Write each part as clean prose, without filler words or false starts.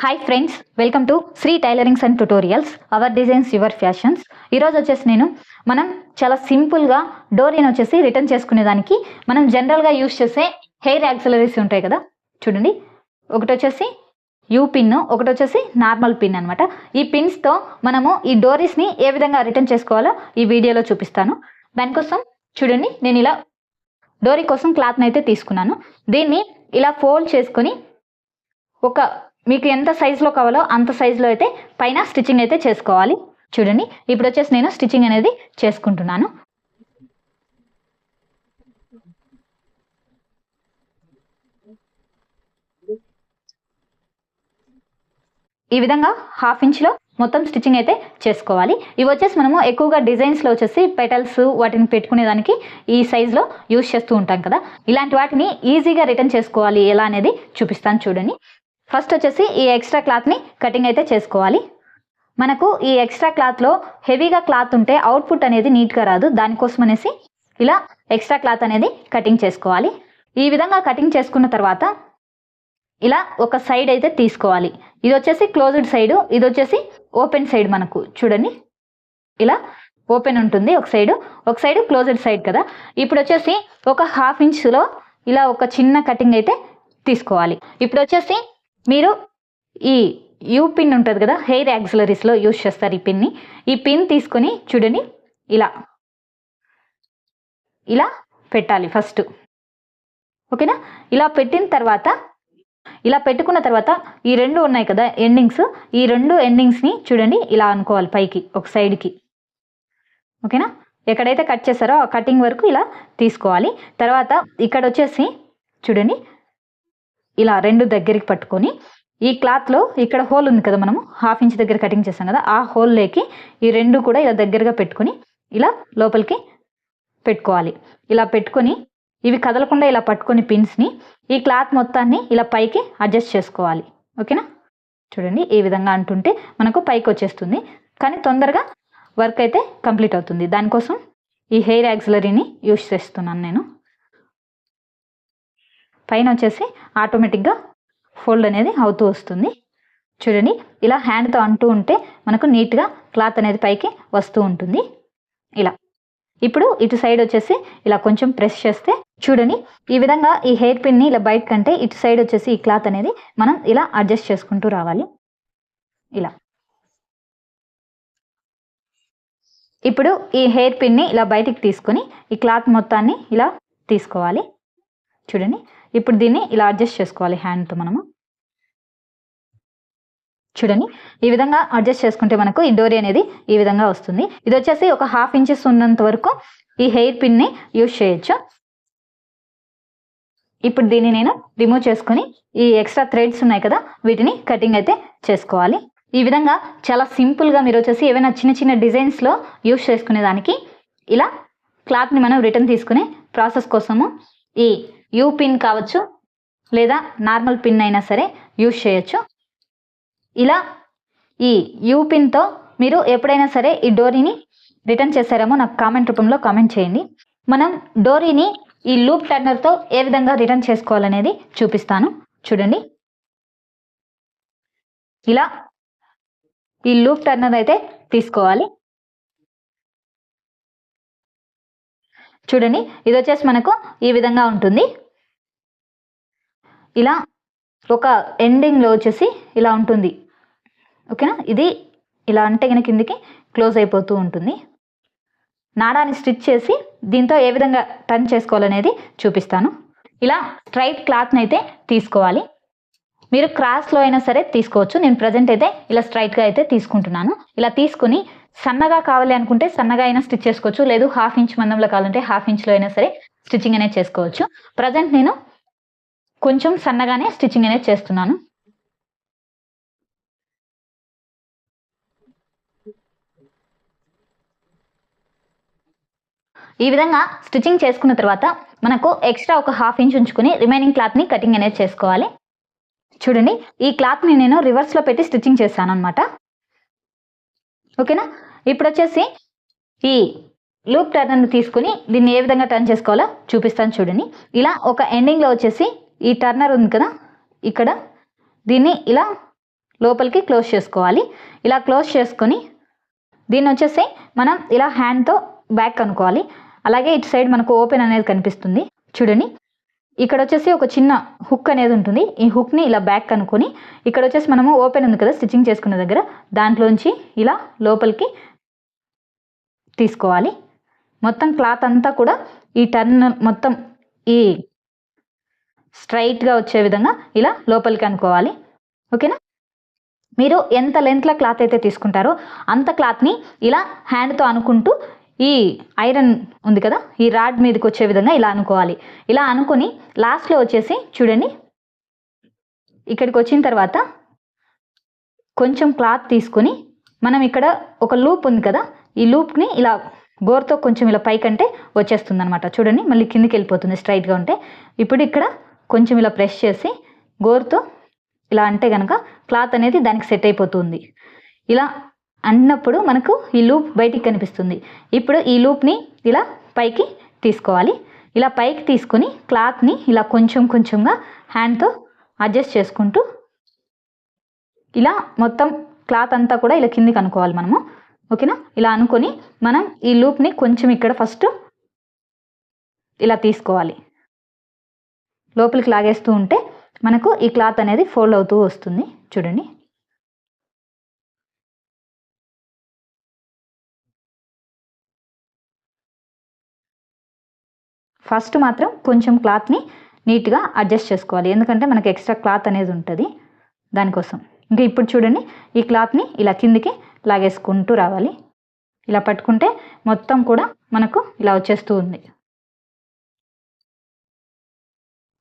Hi friends, welcome to Sri tailorings and tutorials, our designs your fashions. ఈరోజు వచ్చేసి మనం చాలా సింపుల్గా డోరీని వచ్చేసి రిటర్న్ చేసుకునేదానికి మనం జనరల్గా యూజ్ చేసే హెయిర్ యాక్సిలరీస్ ఉంటాయి కదా, చూడండి. ఒకటి వచ్చేసి యూ పిన్, ఒకటి వచ్చేసి నార్మల్ పిన్ అనమాట. ఈ పిన్స్తో మనము ఈ డోరీస్ని ఏ విధంగా రిటర్న్ చేసుకోవాలో ఈ వీడియోలో చూపిస్తాను. దానికోసం చూడండి, నేను ఇలా డోరీ కోసం క్లాత్ని అయితే తీసుకున్నాను. దీన్ని ఇలా ఫోల్డ్ చేసుకొని మీకు ఎంత సైజులో కావాలో అంత సైజులో అయితే పైన స్టిచ్చింగ్ అయితే చేసుకోవాలి. చూడండి, ఇప్పుడు వచ్చేసి నేను స్టిచ్చింగ్ అనేది చేసుకుంటున్నాను. ఈ విధంగా 1/2 ఇంచ్లో మొత్తం స్టిచ్చింగ్ అయితే చేసుకోవాలి. ఇవి వచ్చేసి మనము ఎక్కువగా డిజైన్స్లో వచ్చేసి పెటల్స్ వాటిని పెట్టుకునేదానికి ఈ సైజులో యూజ్ చేస్తూ ఉంటాం కదా. ఇలాంటి వాటిని ఈజీగా రిటర్న్ చేసుకోవాలి ఎలా అనేది చూపిస్తాను. చూడండి, ఫస్ట్ వచ్చేసి ఈ ఎక్స్ట్రా క్లాత్ని కటింగ్ అయితే చేసుకోవాలి. మనకు ఈ ఎక్స్ట్రా క్లాత్లో హెవీగా క్లాత్ ఉంటే అవుట్పుట్ అనేది నీట్గా రాదు. దానికోసం అనేసి ఇలా ఎక్స్ట్రా క్లాత్ అనేది కటింగ్ చేసుకోవాలి. ఈ విధంగా కటింగ్ చేసుకున్న తర్వాత ఇలా ఒక సైడ్ అయితే తీసుకోవాలి. ఇది వచ్చేసి క్లోజ్డ్ సైడ్, ఇది వచ్చేసి ఓపెన్ సైడ్. మనకు చూడండి, ఇలా ఓపెన్ ఉంటుంది ఒక సైడ్ క్లోజ్డ్ సైడ్ కదా. ఇప్పుడు వచ్చేసి ఒక 1/2 ఇంచ్లో ఇలా ఒక చిన్న కటింగ్ అయితే తీసుకోవాలి. ఇప్పుడు వచ్చేసి మీరు ఈ యూ పిన్ ఉంటుంది కదా, హెయిర్ యాక్సిలరీస్లో యూజ్ చేస్తారు ఈ పిన్ని. ఈ పిన్ తీసుకొని చూడండి, ఇలా పెట్టాలి ఫస్ట్. ఓకేనా? ఇలా పెట్టిన తర్వాత, ఇలా పెట్టుకున్న తర్వాత ఈ రెండు ఉన్నాయి కదా ఎండింగ్స్, ఈ రెండు ఎండింగ్స్ని చూడండి ఇలా అనుకోవాలి పైకి ఒక సైడ్కి. ఓకేనా? ఎక్కడైతే కట్ చేస్తారో ఆ కటింగ్ వరకు ఇలా తీసుకోవాలి. తర్వాత ఇక్కడ వచ్చేసి చూడండి, ఇలా రెండు దగ్గరికి పట్టుకొని ఈ క్లాత్లో ఇక్కడ హోల్ ఉంది కదా, మనము 1/2 ఇంచ్ దగ్గర కటింగ్ చేస్తాం కదా, ఆ హోల్లోకి ఈ రెండు కూడా ఇలా దగ్గరగా పెట్టుకొని ఇలా లోపలికి పెట్టుకోవాలి. ఇలా పెట్టుకొని ఇవి కదలకుండా ఇలా పట్టుకొని పిన్స్ని ఈ క్లాత్ మొత్తాన్ని ఇలా పైకి అడ్జస్ట్ చేసుకోవాలి. ఓకేనా? చూడండి, ఈ విధంగా అంటుంటే మనకు పైకి వచ్చేస్తుంది, కానీ తొందరగా వర్క్ అయితే కంప్లీట్ అవుతుంది. దానికోసం ఈ హెయిర్ యాక్సిలరీని యూజ్ చేస్తున్నాను నేను. పైన వచ్చేసి ఆటోమేటిక్గా ఫోల్డ్ అనేది అవుతూ వస్తుంది. చూడండి, ఇలా హ్యాండ్తో అంటూ ఉంటే మనకు నీట్గా క్లాత్ అనేది పైకి వస్తూ ఉంటుంది. ఇలా ఇప్పుడు ఇటు సైడ్ వచ్చేసి ఇలా కొంచెం ప్రెస్ చేస్తే చూడండి, ఈ విధంగా ఈ హెయిర్ పిన్ని ఇలా బయట కంటే ఇటు సైడ్ వచ్చేసి ఈ క్లాత్ అనేది మనం ఇలా అడ్జస్ట్ చేసుకుంటూ రావాలి. ఇలా ఇప్పుడు ఈ హెయిర్ పిన్ని ఇలా బయటికి తీసుకొని ఈ క్లాత్ మొత్తాన్ని ఇలా తీసుకోవాలి. చూడండి, ఇప్పుడు దీన్ని ఇలా అడ్జస్ట్ చేసుకోవాలి హ్యాండ్తో మనము. చూడండి, ఈ విధంగా అడ్జస్ట్ చేసుకుంటే మనకు ఈ డోరీ అనేది ఈ విధంగా వస్తుంది. ఇది వచ్చేసి ఒక 1/2 ఇంచెస్ ఉన్నంత వరకు ఈ హెయిర్ పిన్ని యూజ్ చేయొచ్చు. ఇప్పుడు దీన్ని నేను రిమూవ్ చేసుకొని ఈ ఎక్స్ట్రా థ్రెడ్స్ ఉన్నాయి కదా, వీటిని కటింగ్ అయితే చేసుకోవాలి. ఈ విధంగా చాలా సింపుల్గా మీరు వచ్చేసి ఏవైనా చిన్న చిన్న డిజైన్స్లో యూజ్ చేసుకునే దానికి ఇలా క్లాత్ని మనం రిటర్న్ తీసుకునే ప్రాసెస్ కోసము ఈ యూ పిన్ కావచ్చు లేదా నార్మల్ పిన్ అయినా సరే యూజ్ చేయొచ్చు. ఇలా ఈ యూ పిన్తో మీరు ఎప్పుడైనా సరే ఈ డోరీని రిటర్న్ చేశారేమో నాకు కామెంట్ రూపంలో కామెంట్ చేయండి. మనం డోరీని ఈ లూప్ టర్నర్తో ఏ విధంగా రిటర్న్ చేసుకోవాలనేది చూపిస్తాను. చూడండి, ఇలా ఈ లూప్ టర్నర్ అయితే తీసుకోవాలి. చూడండి, ఇది వచ్చేసి మనకు ఈ విధంగా ఉంటుంది. ఇలా ఒక ఎండింగ్లో వచ్చేసి ఇలా ఉంటుంది. ఓకేనా? ఇది ఇలా అంటే కనుక కిందికి క్లోజ్ అయిపోతూ ఉంటుంది. నాడాన్ని స్టిచ్ చేసి దీంతో ఏ విధంగా టర్న్ చేసుకోవాలనేది చూపిస్తాను. ఇలా స్ట్రైట్ క్లాత్ని అయితే తీసుకోవాలి. మీరు క్రాస్లో అయినా సరే తీసుకోవచ్చు. నేను ప్రజెంట్ అయితే ఇలా స్ట్రైట్గా అయితే తీసుకుంటున్నాను. ఇలా తీసుకుని సన్నగా కావాలి అనుకుంటే సన్నగా అయినా స్టిచ్ చేసుకోవచ్చు, లేదు 1/2 ఇంచ్ మందంలో కావాలంటే 1/2 ఇంచ్లో అయినా సరే స్టిచ్చింగ్ అనేది చేసుకోవచ్చు. ప్రజెంట్ నేను కొంచెం సన్నగానే స్టిచ్చింగ్ అనేది చేస్తున్నాను. ఈ విధంగా స్టిచ్చింగ్ చేసుకున్న తర్వాత మనకు ఎక్స్ట్రా ఒక 1/2 ఇంచ్ ఉంచుకొని రిమైనింగ్ క్లాత్ని కటింగ్ అనేది చేసుకోవాలి. చూడండి, ఈ క్లాత్ని నేను రివర్స్లో పెట్టి స్టిచ్చింగ్ చేశాను అనమాట. ఓకేనా? ఇప్పుడు వచ్చేసి ఈ లూప్ టర్నర్ని తీసుకుని దీన్ని ఏ విధంగా టర్న్ చేసుకోవాలో చూపిస్తాను. చూడండి, ఇలా ఒక ఎండింగ్లో వచ్చేసి ఈ టర్నర్ ఉంది కదా, ఇక్కడ దీన్ని ఇలా లోపలికి క్లోజ్ చేసుకోవాలి. ఇలా క్లోజ్ చేసుకొని దీన్ని వచ్చేసి మనం ఇలా హ్యాండ్తో బ్యాక్ అనుకోవాలి. అలాగే ఇటు సైడ్ మనకు ఓపెన్ అనేది కనిపిస్తుంది చూడండి. ఇక్కడ వచ్చేసి ఒక చిన్న హుక్ అనేది ఉంటుంది. ఈ హుక్ని ఇలా బ్యాక్ అనుకొని ఇక్కడ వచ్చేసి మనము ఓపెన్ ఉంది కదా స్టిచ్చింగ్ చేసుకున్న దగ్గర, దాంట్లోంచి ఇలా లోపలికి తీసుకోవాలి. మొత్తం క్లాత్ అంతా కూడా ఈ టర్న్ మొత్తం ఈ స్ట్రైట్గా వచ్చే విధంగా ఇలా లోపలికి అనుకోవాలి. ఓకేనా. మీరు ఎంత లెంత్లో క్లాత్ అయితే తీసుకుంటారో అంత క్లాత్ని ఇలా హ్యాండ్తో అనుకుంటూ ఈ ఐరన్ ఉంది కదా ఈ రాడ్ మీదకి వచ్చే విధంగా ఇలా అనుకోవాలి. ఇలా అనుకొని లాస్ట్లో వచ్చేసి చూడండి, ఇక్కడికి వచ్చిన తర్వాత కొంచెం క్లాత్ తీసుకొని మనం ఇక్కడ ఒక లూప్ ఉంది కదా ఈ లూప్ని ఇలా గోరుతో కొంచెం ఇలా పైకంటే వచ్చేస్తుంది అనమాట. చూడండి మళ్ళీ కిందికి వెళ్ళిపోతుంది స్ట్రైట్గా ఉంటే. ఇప్పుడు ఇక్కడ కొంచెం ఇలా ప్రెస్ చేసి గోరుతో ఇలా అంటే కనుక క్లాత్ అనేది దానికి సెట్ అయిపోతుంది. ఇలా అన్నప్పుడు మనకు ఈ లూప్ బయటికి కనిపిస్తుంది. ఇప్పుడు ఈ లూప్ని ఇలా పైకి తీసుకోవాలి. ఇలా పైకి తీసుకొని క్లాత్ని ఇలా కొంచెం కొంచెంగా హ్యాండ్తో అడ్జస్ట్ చేసుకుంటూ ఇలా మొత్తం క్లాత్ అంతా కూడా ఇలా కిందికి అనుకోవాలి మనము. ఓకేనా. ఇలా అనుకొని మనం ఈ లూప్ని కొంచెం ఇక్కడ ఫస్ట్ ఇలా తీసుకోవాలి. లోపలికి లాగేస్తూ ఉంటే మనకు ఈ క్లాత్ అనేది ఫోల్డ్ అవుతూ వస్తుంది చూడండి. ఫస్ట్ మాత్రం కొంచెం క్లాత్ని నీట్గా అడ్జస్ట్ చేసుకోవాలి, ఎందుకంటే మనకి ఎక్స్ట్రా క్లాత్ అనేది ఉంటుంది దానికోసం. ఇంకా ఇప్పుడు చూడండి ఈ క్లాత్ని ఇలా కిందికి లాగేసుకుంటూ రావాలి. ఇలా పట్టుకుంటే మొత్తం కూడా మనకు ఇలా వచ్చేస్తూ ఉంది.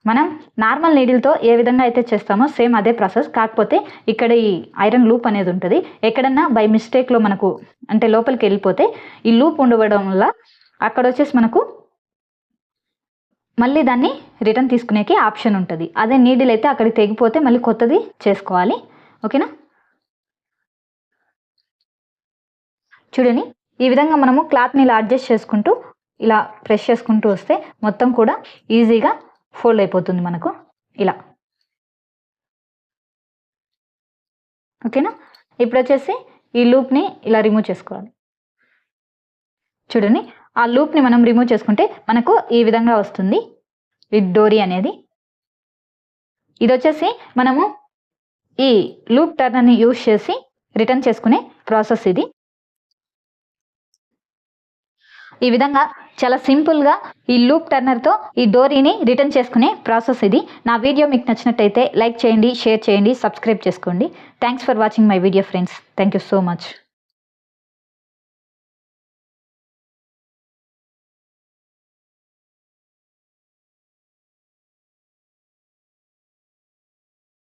మనం నార్మల్ నీడిల్తో ఏ విధంగా అయితే చేస్తామో సేమ్ అదే ప్రాసెస్, కాకపోతే ఇక్కడ ఈ ఐరన్ లూప్ అనేది ఉంటుంది. ఎక్కడన్నా బై మిస్టేక్లో మనకు అంటే లోపలికి వెళ్ళిపోతే ఈ లూప్ ఉండవడం వల్ల అక్కడ వచ్చేసి మనకు మళ్ళీ దాన్ని రిటర్న్ తీసుకునేకి ఆప్షన్ ఉంటుంది. అదే నీడిల్ అయితే అక్కడికి తెగిపోతే మళ్ళీ కొత్తది చేసుకోవాలి. ఓకేనా. చూడండి ఈ విధంగా మనము క్లాత్ని ఇలా అడ్జస్ట్ చేసుకుంటూ ఇలా ప్రెస్ చేసుకుంటూ వస్తే మొత్తం కూడా ఈజీగా ఫోల్డ్ అయిపోతుంది మనకు ఇలా. ఓకేనా. ఇప్పుడు వచ్చేసి ఈ లూప్ని ఇలా రిమూవ్ చేసుకోవాలి. చూడండి ఆ లూప్ని మనం రిమూవ్ చేసుకుంటే మనకు ఈ విధంగా వస్తుంది ఈ డోరీ అనేది. ఇది వచ్చేసి మనము ఈ లూప్ టర్నర్ని యూజ్ చేసి రిటర్న్ చేసుకునే ప్రాసెస్ ఇది. ఈ విధంగా చాలా సింపుల్గా ఈ లూప్ టర్నర్తో ఈ డోరీని రిటర్న్ చేసుకునే ప్రాసెస్ ఇది. నా వీడియో మీకు నచ్చినట్టయితే లైక్ చేయండి, షేర్ చేయండి, సబ్స్క్రైబ్ చేసుకోండి. Thanks for watching my video friends. Thank you so much.